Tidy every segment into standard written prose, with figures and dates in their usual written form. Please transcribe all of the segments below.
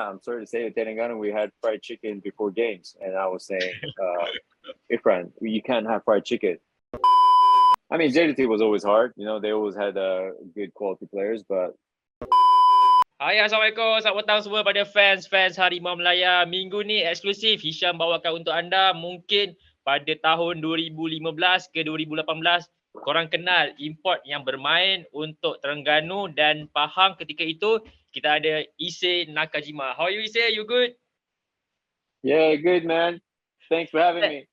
I'm sorry to say, at Terengganu, we had fried chicken before games, and I was saying, Irfan, you can't have fried chicken. I mean, JDT was always hard. You know, they always had good quality players, but Hai, Assalamualaikum. Selamat petang semua pada fans Harimau Melaya. Minggu ni eksklusif Hisham bawakan untuk anda. Mungkin pada tahun 2015 ke 2018 korang kenal import yang bermain untuk Terengganu dan Pahang ketika itu. Kita ada Issey Nakajima. How are you, Issey? You good? yeah, good man. Thanks for having me.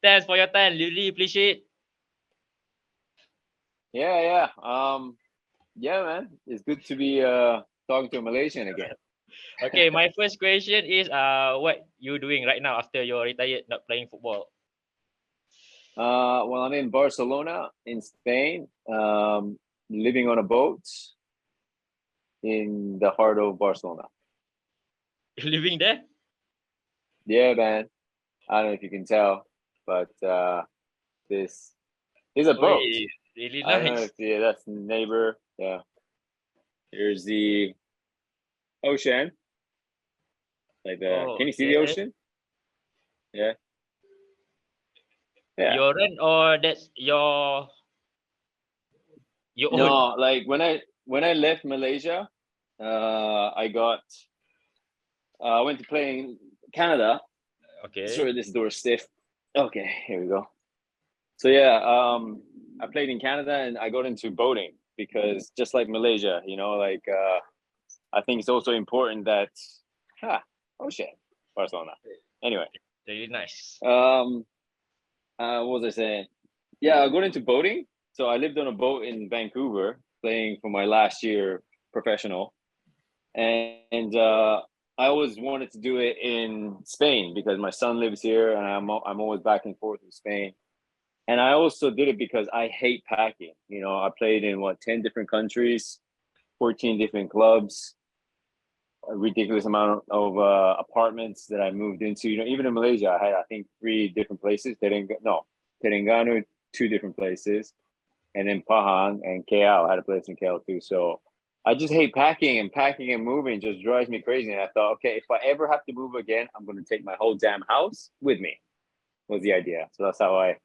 Thanks for your time. Really appreciate. Yeah. Yeah, man. It's good to be talking to a Malaysian again. Okay, my first question is what you doing right now after you're retired not playing football? Well, I'm in Barcelona in Spain, living on a boat in the heart of Barcelona. You living there? Yeah, man. I don't know if you can tell, but this is a boat. Oi, really I don't know nice. if that's the neighbor. Yeah. Here's the ocean. Like can you see the ocean? Yeah. Yeah. Your rent or that's your own? No, like when I left Malaysia, I went to play in Canada. Okay. Sorry, this door is stiff. Okay, here we go. So yeah, I played in Canada and I got into boating because just like Malaysia, you know, like I think it's also important that Barcelona. Anyway. Really nice. What was I saying? Yeah, I got into boating. So I lived on a boat in Vancouver playing for my last year professional. And I always wanted to do it in Spain because my son lives here and I'm always back and forth in Spain. And I also did it because I hate packing. You know, I played in 10 different countries, 14 different clubs, a ridiculous amount of apartments that I moved into. You know, even in Malaysia, I had, I think, 3 different places. Terengganu, 2 different places. And then Pahang and KL, I had a place in KL too. So I just hate packing and moving just drives me crazy. And I thought, okay, if I ever have to move again, I'm going to take my whole damn house with me, was the idea. So that's how I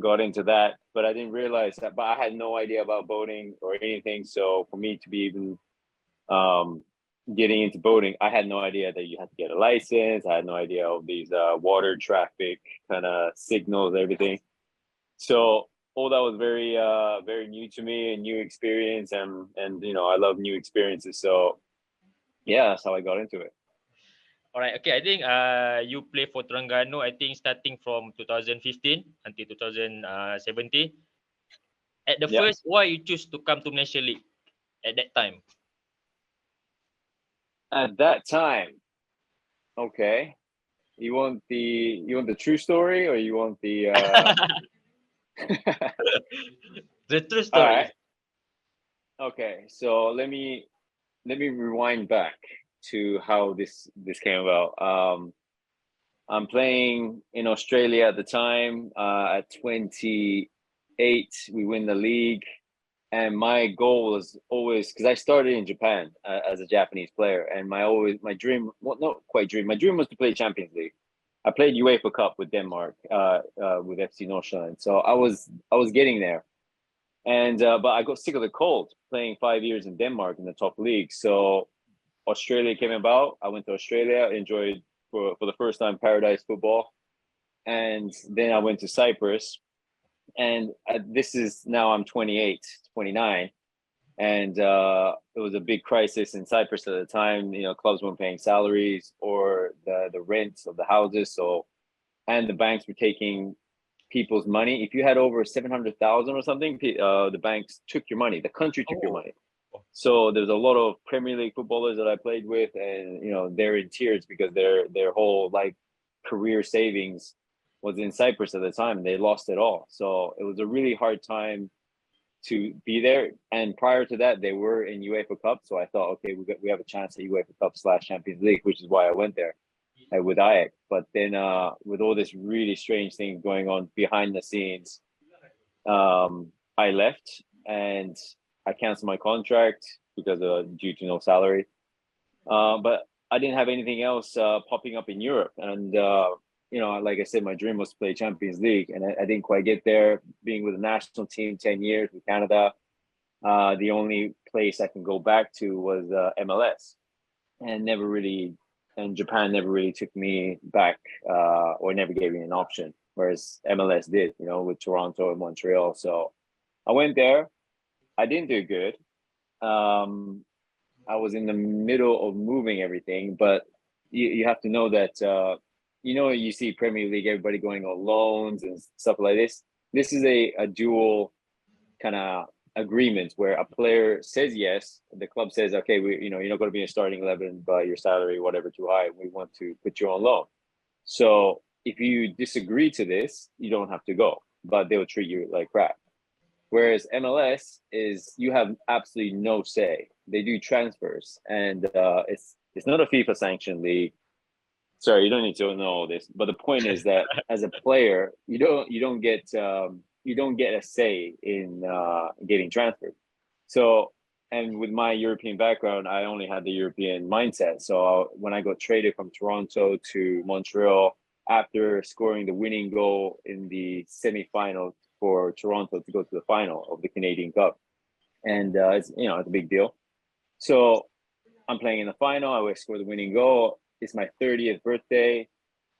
got into that. But I didn't realize that, but I had no idea about boating or anything. So for me to be even getting into boating, I had no idea that you had to get a license. I had no idea of these water traffic kind of signals, everything. So all that was very new to me, a new experience, and you know, I love new experiences. So yeah, that's how I got into it. All right. Okay. I think you play for Terengganu. I think starting from 2015 until 2017. At the first, why you choose to come to National League at that time? At that time, okay. You want the true story, or you want the the true story? All right. Okay, so let me rewind back to how this came about. I'm playing in Australia at the time. At 28, we win the league, and my goal was always, because I started in Japan as a Japanese player, and my dream, well, not quite dream. My dream was to play Champions League. I played UEFA Cup with Denmark, with FC Nordsjælland. So I was getting there, and but I got sick of the cold playing 5 years in Denmark in the top league. So Australia came about. I went to Australia, enjoyed for the first time paradise football, and then I went to Cyprus. And this is now I'm 28, 29. And it was a big crisis in Cyprus at the time. You know, clubs weren't paying salaries or the rents of the houses. So, and the banks were taking people's money. If you had over 700,000 or something, the banks took your money. The country took your money. So there's a lot of Premier League footballers that I played with, and you know, they're in tears because their whole like career savings was in Cyprus at the time. They lost it all. So it was a really hard time to be there. And prior to that, they were in UEFA Cup. So I thought, okay, we have a chance at UEFA Cup / Champions League, which is why I went there with Ajax. But then with all this really strange thing going on behind the scenes, I left and I canceled my contract because due to no salary. But I didn't have anything else popping up in Europe, and you know, like I said, my dream was to play Champions League, and I didn't quite get there. Being with the national team 10 years with Canada, the only place I can go back to was MLS, and never really, and Japan never really took me back, or never gave me an option, whereas MLS did, you know, with Toronto and Montreal. So I went there. I didn't do good. Um, I was in the middle of moving everything, but you have to know that, you know, you see Premier League, everybody going on loans and stuff like this. This is a dual kind of agreement where a player says yes, the club says, okay, you know, you're not going to be a starting 11, but your salary, whatever, too high. We want to put you on loan. So if you disagree to this, you don't have to go, but they'll treat you like crap. Whereas MLS is you have absolutely no say. They do transfers, and it's not a FIFA sanctioned league. Sorry, you don't need to know all this, but the point is that as a player, you don't get a say in getting transferred. So, and with my European background, I only had the European mindset. So when I got traded from Toronto to Montreal after scoring the winning goal in the semifinal for Toronto to go to the final of the Canadian Cup, and it's, you know, it's a big deal. So I'm playing in the final. I score the winning goal. It's my 30th birthday,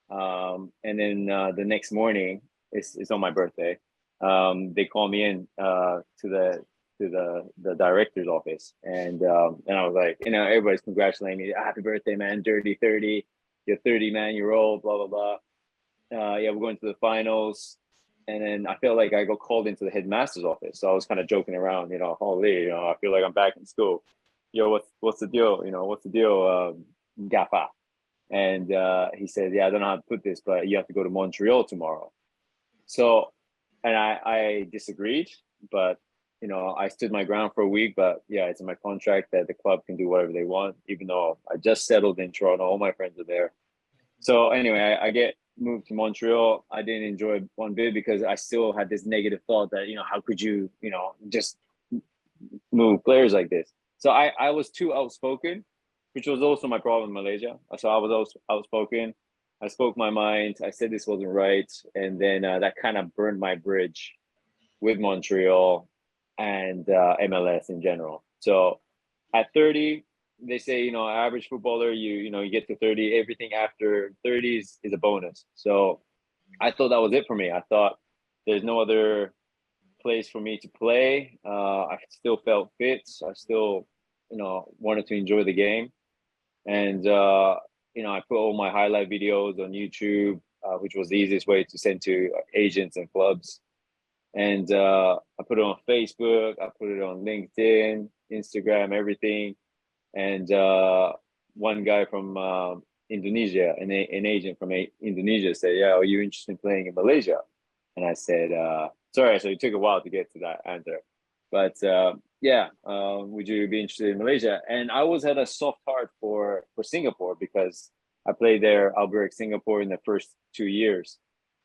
and then the next morning, it's on my birthday. They call me in to the director's office, and I was like, you know, everybody's congratulating me. Happy birthday, man! Dirty 30. You're 30, man. You're old. Blah blah blah. Yeah, we're going to the finals. And then I felt like I got called into the headmaster's office. So I was kind of joking around, you know, holy, you know, I feel like I'm back in school. Yo, what's the deal? You know, what's the deal, Gaffa? And he said, yeah, I don't know how to put this, but you have to go to Montreal tomorrow. So, and I disagreed, but, you know, I stood my ground for a week. But yeah, it's in my contract that the club can do whatever they want, even though I just settled in Toronto. All my friends are there. So anyway, I get moved to Montreal. I didn't enjoy one bit because I still had this negative thought that, you know, how could you, you know, just move players like this? So I was too outspoken, which was also my problem in Malaysia. So I was also outspoken. I spoke my mind. I said this wasn't right. And then that kind of burned my bridge with Montreal and MLS in general. So at 30, they say, you know, average footballer, you know, you get to 30, everything after 30 is a bonus. So I thought that was it for me. I thought there's no other place for me to play. I still felt fit. I still, you know, wanted to enjoy the game. And, you know, I put all my highlight videos on YouTube, which was the easiest way to send to agents and clubs. And I put it on Facebook. I put it on LinkedIn, Instagram, everything. And one guy from Indonesia, an agent from Indonesia said, yeah, are you interested in playing in Malaysia? And I said, sorry, so it took a while to get to that answer. But yeah, would you be interested in Malaysia? And I always had a soft heart for Singapore because I played there, Albert, Singapore in the first 2 years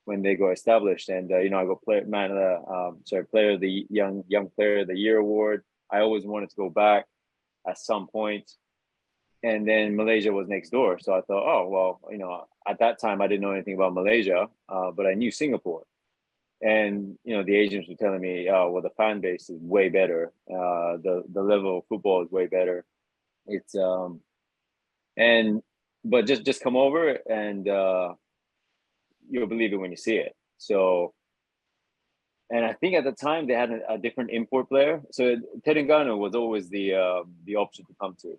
when they got established. And, you know, I got player of the young player of the year award. I always wanted to go back at some point. And then Malaysia was next door. So I thought, oh, well, you know, at that time, I didn't know anything about Malaysia, but I knew Singapore. And, you know, the agents were telling me, oh, well, the fan base is way better. The level of football is way better. It's, but just come over and you'll believe it when you see it. So, and I think at the time they had a different import player. So Terengganu was always the option to come to.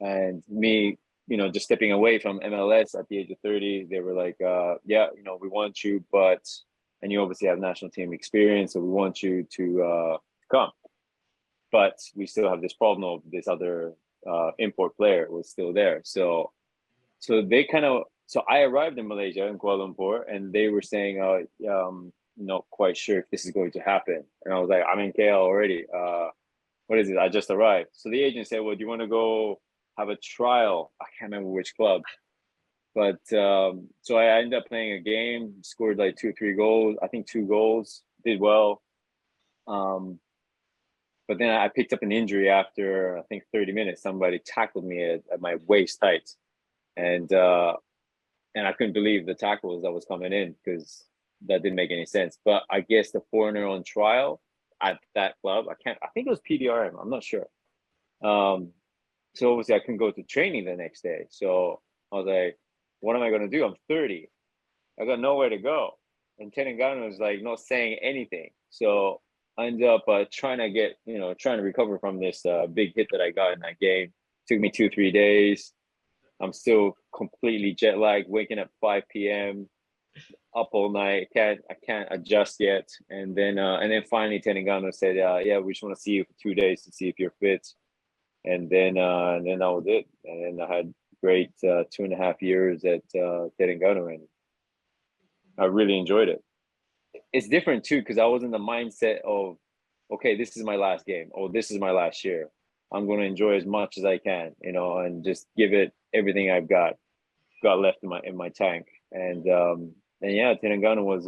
And me, you know, just stepping away from MLS at the age of 30, they were like, yeah, you know, we want you, and you obviously have national team experience, so we want you to come. But we still have this problem of this other import player was still there. So they so I arrived in Malaysia, in Kuala Lumpur, and they were saying, not quite sure if this is going to happen. And I was like, I'm in KL already. What is it? I just arrived. So the agent said, well, do you want to go have a trial? I can't remember which club. But so I ended up playing a game, scored like 2-3 goals. I think 2 goals, did well. But then I picked up an injury after, I think, 30 minutes. Somebody tackled me at my waist height. and I couldn't believe the tackles that was coming in because that didn't make any sense. But I guess the foreigner on trial at that club, I think it was PDRM. I'm not sure. So obviously I couldn't go to training the next day. So I was like, what am I going to do? I'm 30. I got nowhere to go. And Terengganu was like not saying anything. So I ended up trying to recover from this big hit that I got in that game. Took me 2-3 days. I'm still completely jet lagged, waking up 5 p.m. up all night. I can't adjust yet. And then finally Terengganu said, yeah, we just want to see you for 2 days to see if you're fit. And then that was it. And then I had great 2.5 years at Terengganu, and I really enjoyed it. It's different too because I was in the mindset of, okay, this is my last game, or this is my last year. I'm going to enjoy as much as I can, and just give it everything I've got left in my tank. And yeah, Terengganu was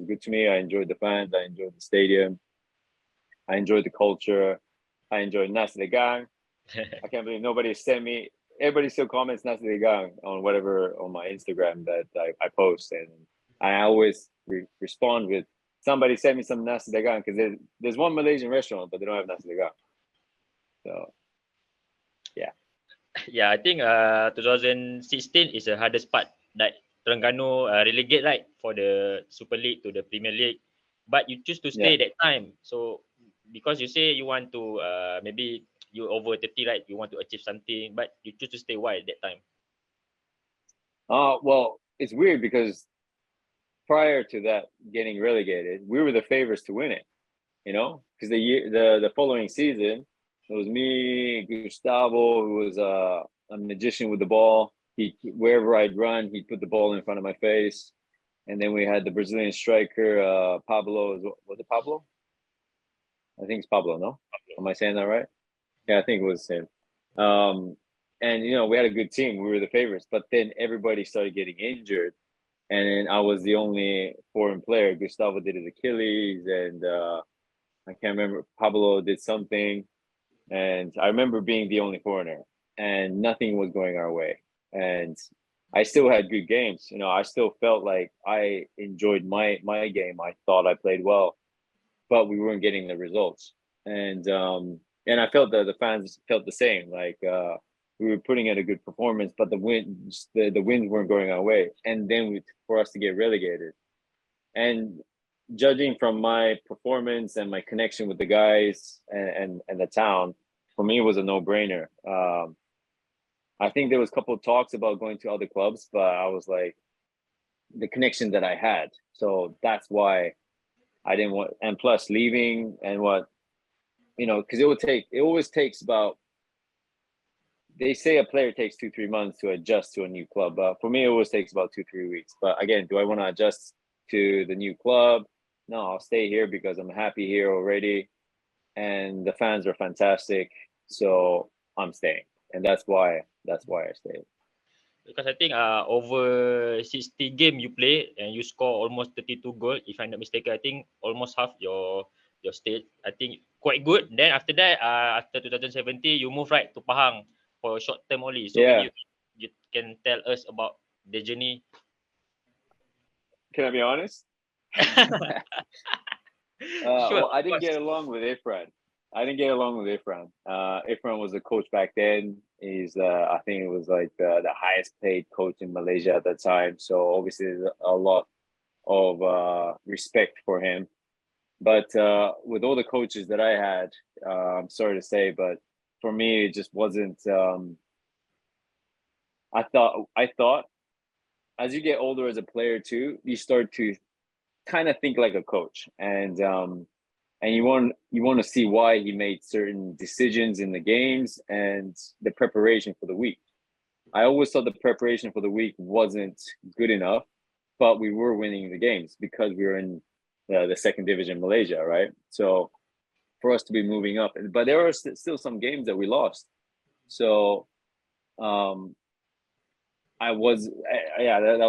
good to me. I enjoyed the fans. I enjoyed the stadium. I enjoyed the culture. I enjoyed nasi legang. I can't believe nobody sent me. Everybody still comments nasi legang on my Instagram that I post, and I always respond with, somebody sent me some nasi legang, because there's one Malaysian restaurant, but they don't have nasi legang. So, yeah. Yeah, I think 2016 is the hardest part that Terengganu relegate, right, for the Super League to the Premier League. But you choose to stay that time. So because you say you want to maybe you over 30, right? You want to achieve something, but you choose to stay. Why at that time? Well, it's weird because prior to that getting relegated, we were the favorites to win it, because the following season, it was me, Gustavo, who was a magician with the ball. Wherever I'd run, he'd put the ball in front of my face. And then we had the Brazilian striker, Pablo. Was it Pablo? I think it's Pablo, no? Am I saying that right? Yeah, I think it was him. And, we had a good team. We were the favorites. But then everybody started getting injured. And then I was the only foreign player. Gustavo did his Achilles, and I can't remember. Pablo did something. And I remember being the only foreigner, and nothing was going our way. And I still had good games. I still felt like I enjoyed my game. I thought I played well, but we weren't getting the results. And I felt that the fans felt the same. Like we were putting in a good performance, but the wins weren't going our way. And then for us to get relegated. And judging from my performance and my connection with the guys and the town, for me, it was a no-brainer. I think there was a couple of talks about going to other clubs, but I was like, the connection that I had. So that's why I didn't want, and plus leaving and because it always takes about, they say a player takes 2-3 months to adjust to a new club. But for me, it always takes about 2-3 weeks. But again, do I want to adjust to the new club? No, I'll stay here because I'm happy here already. And the fans are fantastic. So I'm staying. And that's why I stayed. Because I think over 60 game you play and you score almost 32 goals, if I'm not mistaken. I think almost half your state. I think quite good. Then after that, after 2017, you move right to Pahang for a short term only. So maybe you can tell us about the journey. Can I be honest? Sure. Well, I didn't get along with Irfan. Irfan was the coach back then. He's, I think it was like the highest paid coach in Malaysia at that time. So obviously there's a lot of respect for him. But with all the coaches that I had, I'm sorry to say, but for me, it just wasn't. I thought as you get older as a player too, you start to kind of think like a coach, and you want to see why he made certain decisions in the games and the preparation for the week. I always thought the preparation for the week wasn't good enough, but we were winning the games because we were in the second division Malaysia, right? So for us to be moving up, but there are still some games that we lost. So that was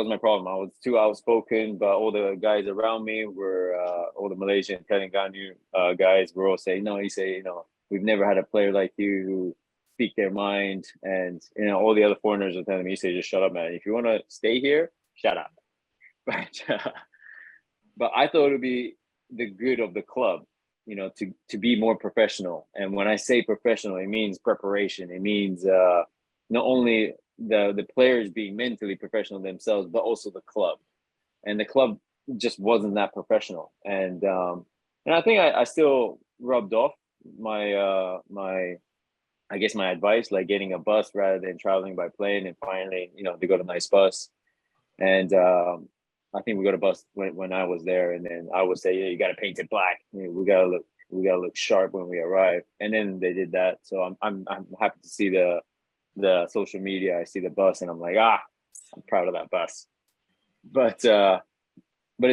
my problem. I was too outspoken, but all the guys around me were all the Malaysian Terengganu guys were all saying, no, we've never had a player like you speak their mind, and all the other foreigners are telling me, "Say, just shut up, man. If you want to stay here, shut up." But I thought it would be the good of the club, to be more professional. And when I say professional, it means preparation. It means not only the players being mentally professional themselves, but also the club. And the club just wasn't that professional. And I think I still rubbed off my I guess my advice, like getting a bus rather than traveling by plane. And finally, they got a nice bus. And I think we got a bus when I was there. And then I would say, yeah, you got to paint it black. We gotta look sharp when we arrive. And then they did that. So I'm happy to see the social media. I see the bus, and I'm like, I'm proud of that bus. But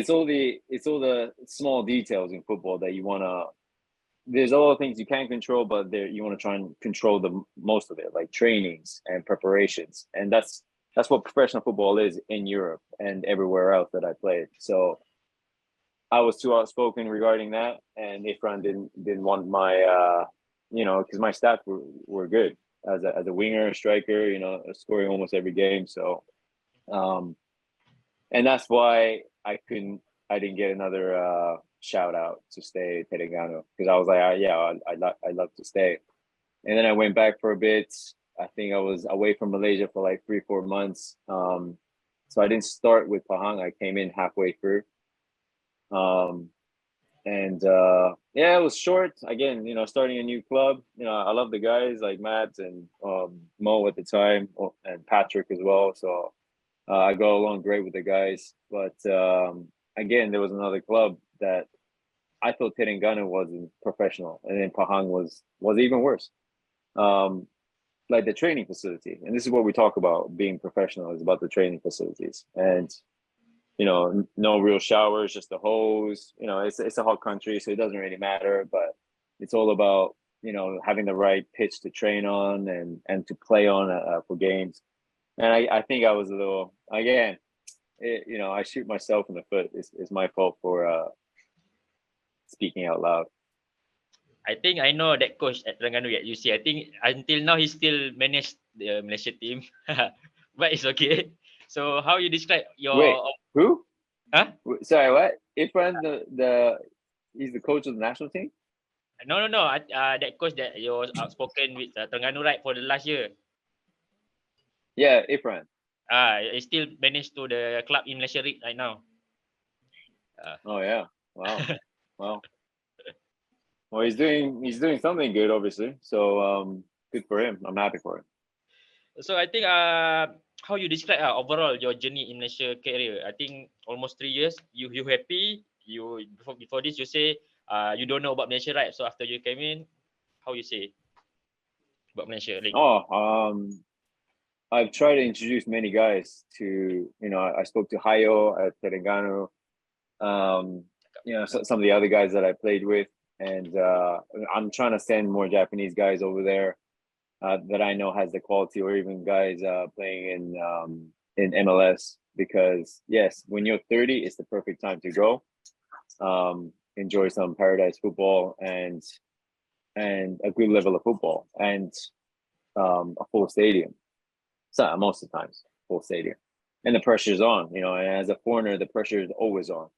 it's all the small details in football that you wanna. There's a lot of things you can't control, but you want to try and control the most of it, like trainings and preparations. And that's what professional football is in Europe and everywhere else that I played. So I was too outspoken regarding that, and Irfan didn't want my because my stats were good as a winger, striker, scoring almost every game. So and that's why I didn't get another shout out to stay Terengganu, because I was like, I'd love to stay. And then I went back for a bit. I think I was away from Malaysia for like 3-4 months. So I didn't start with Pahang. I came in halfway through. And it was short. Again, starting a new club. I love the guys like Matt and Mo at the time, and Patrick as well. So I got along great with the guys. But again, there was another club that I thought Terengganu wasn't professional, and then Pahang was even worse. Like the training facility, and this is what we talk about being professional, is about the training facilities. And no real showers, just the hose. It's a hot country, so it doesn't really matter. But it's all about having the right pitch to train on and to play on for games. And I think I was a little, again, I shoot myself in the foot. It's my fault for speaking out loud. I think I know that coach at Terengganu yet. You see, I think until now he still managed the Malaysia team, but it's okay. So how you describe your? Wait, who? Huh? Sorry, what? Irfan, he's the coach of the national team? No. That coach that you was outspoken with Terengganu, right, for the last year. Yeah, Irfan. He still managed to the club in Malaysia League right now. Oh yeah! Wow, wow. Well, he's doing something good, obviously. So good for him. I'm happy for him. So I think how you describe overall your journey in Malaysia career? I think almost 3 years. You happy? You before this you say you don't know about Malaysia, right? So after you came in, how you say about Malaysia League? I've tried to introduce many guys to, I spoke to Hayo at Terengganu, some of the other guys that I played with. And I'm trying to send more Japanese guys over there that I know has the quality, or even guys playing in MLS. Because yes, when you're 30, it's the perfect time to go. Enjoy some paradise football and a good level of football, and a full stadium. So most of the times, full stadium, and the pressure's on. And as a foreigner, the pressure is always on.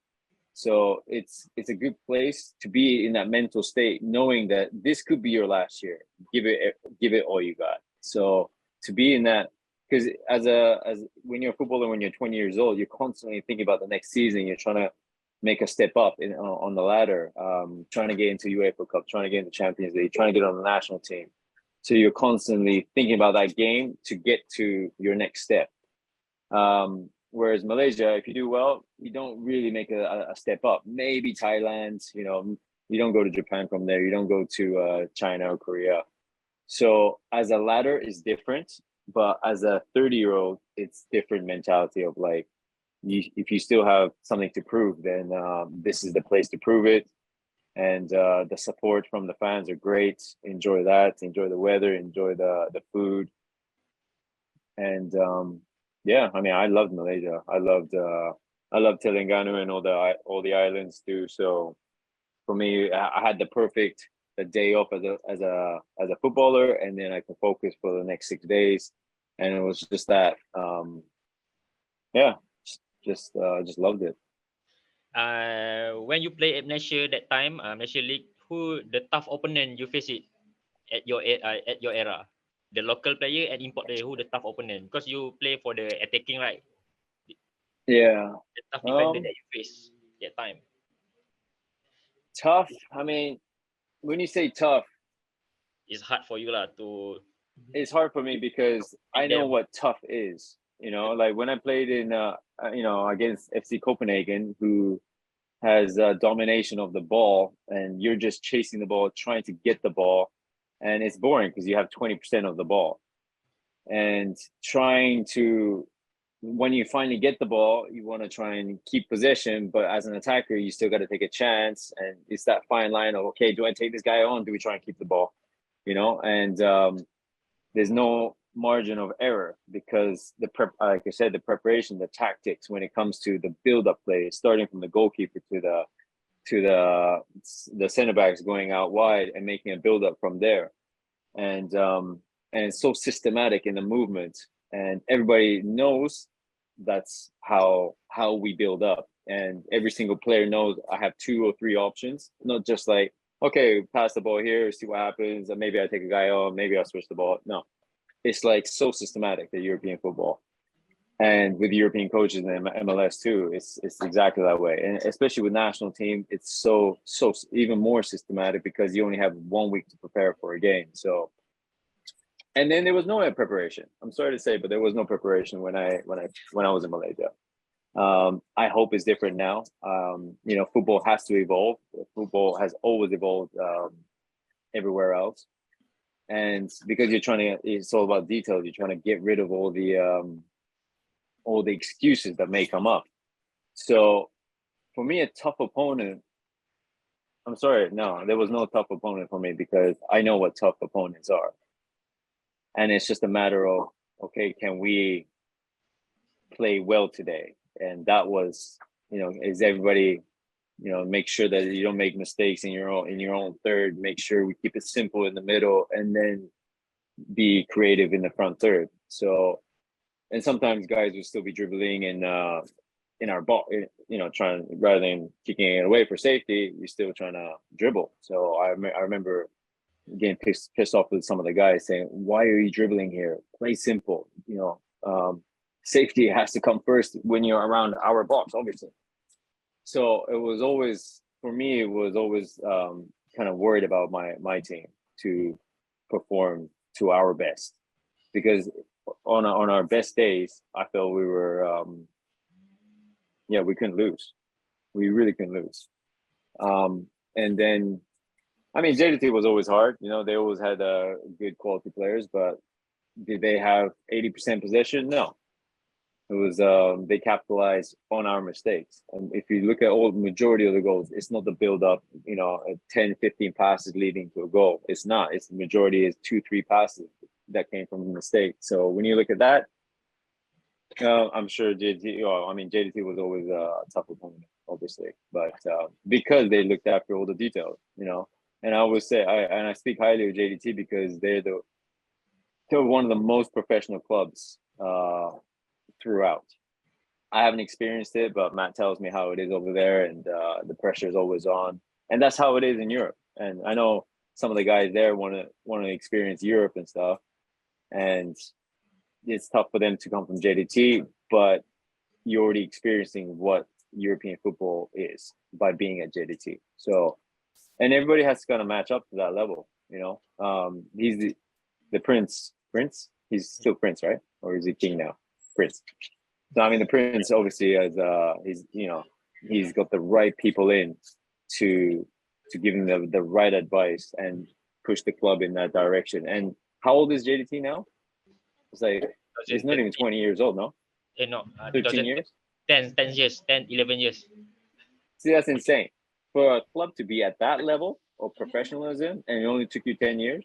So it's a good place to be in that mental state, knowing that this could be your last year. Give it all you got. So to be in that, because as when you're a footballer, when you're 20 years old, you're constantly thinking about the next season. You're trying to make a step up on the ladder, trying to get into UEFA Cup, trying to get into Champions League, trying to get on the national team. So you're constantly thinking about that game to get to your next step. Whereas Malaysia, if you do well, you don't really make a step up. Maybe Thailand, you don't go to Japan from there. You don't go to China or Korea. So as a ladder is different, but as a 30-year-old, it's different mentality of like, if you still have something to prove, then this is the place to prove it. And the support from the fans are great. Enjoy that. Enjoy the weather. Enjoy the food. And I loved Malaysia. I loved Terengganu and all the islands too. So for me, I had the perfect a day off as a footballer, and then I can focus for the next 6 days. And it was just that, yeah, just loved it. When you play at Malaysia that time, Malaysia League, who the tough opponent you face it at your era? The local player and import player, who the tough opponent? Because you play for the attacking, right? Yeah. The tough defender that you face that time. Tough. I mean, when you say tough, It's hard for you to. it's hard for me because I know what tough is. You know, like when I played in, against FC Copenhagen, who has domination of the ball, and you're just chasing the ball, trying to get the ball, and it's boring because you have 20% of the ball, and trying to, when you finally get the ball, you want to try and keep possession, but as an attacker, you still got to take a chance, and it's that fine line of, okay, do I take this guy on? Do we try and keep the ball? You know, and there's no margin of error because like I said, the preparation, the tactics when it comes to the build-up play, starting from the goalkeeper to the center backs going out wide and making a build-up from there, and it's so systematic in the movement, and everybody knows that's how we build up, and every single player knows I have 2 or 3 options, not just like, okay, pass the ball here, see what happens, and maybe I take a guy on, maybe I'll switch the ball. No, it's like so systematic, the European football, and with European coaches in MLS too, it's exactly that way. And especially with national team, it's so even more systematic because you only have 1 week to prepare for a game. So, and then there was no preparation. I'm sorry to say, but there was no preparation when I was in Malaysia. I hope it's different now. Football has to evolve. Football has always evolved everywhere else. And because it's all about details, you're trying to get rid of all the excuses that may come up. So for me, a tough opponent, I'm sorry, no, there was no tough opponent for me because I know what tough opponents are. And it's just a matter of, okay, can we play well today? And that was, is everybody, make sure that you don't make mistakes in your own third, make sure we keep it simple in the middle, and then be creative in the front third. So, and sometimes guys will still be dribbling in our ball, trying, rather than kicking it away for safety, you're still trying to dribble. So I remember getting pissed off with some of the guys saying, why are you dribbling here? Play simple, safety has to come first when you're around our box, obviously. So it was always, for me, kind of worried about my team to perform to our best, because on our best days, I felt we were, we couldn't lose. We really couldn't lose. And then, I mean, JDT was always hard. They always had good quality players, but did they have 80% possession? No. It was they capitalized on our mistakes. And if you look at all the majority of the goals, it's not the build up, 10, 15 passes leading to a goal. It's not. It's the majority is 2-3 passes that came from a mistake. So when you look at that, I'm sure JDT was always a tough opponent, obviously, but because they looked after all the details, And I always say, I speak highly of JDT because they're one of the most professional clubs throughout. I haven't experienced it, but Matt tells me how it is over there, and the pressure is always on, and that's how it is in Europe. And I know some of the guys there want to experience Europe and stuff, and it's tough for them to come from JDT, but you're already experiencing what European football is by being at JDT. So, and everybody has to kind of match up to that level, He's the prince. He's still prince, right? Or is he king now? Prince. So I mean, the prince obviously has he's got the right people in to give him the right advice and push the club in that direction. And how old is JDT now? It's like he's not even 20 years old, no? No, 13 years? 10 years, 10, 11 years. See, that's insane. For a club to be at that level of professionalism and it only took you 10 years.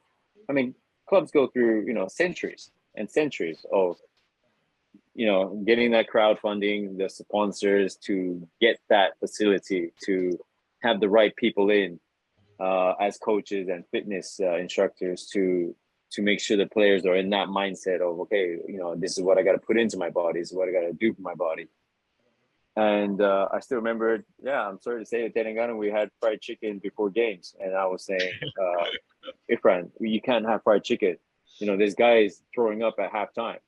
I mean, clubs go through, centuries and centuries of, getting that crowdfunding, the sponsors to get that facility, to have the right people in. as coaches and fitness instructors to make sure the players are in that mindset of, okay, you know, this is what I got to put into my body, this is what I got to do for my body. And I still remember, yeah, I'm sorry to say, at Terengganu, we had fried chicken before games. And I was saying, Irfan, you can't have fried chicken. You know, this guy is throwing up at halftime.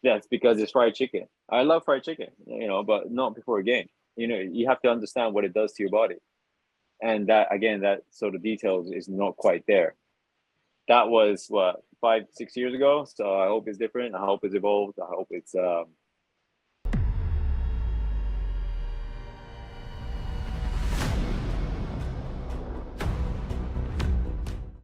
That's because it's fried chicken. I love fried chicken, you know, but not before a game. You know, you have to understand what it does to your body. And that, again, that sort of details is not quite there. That was what, 5, 6 years ago. So I hope it's different. I hope it's evolved. I hope it's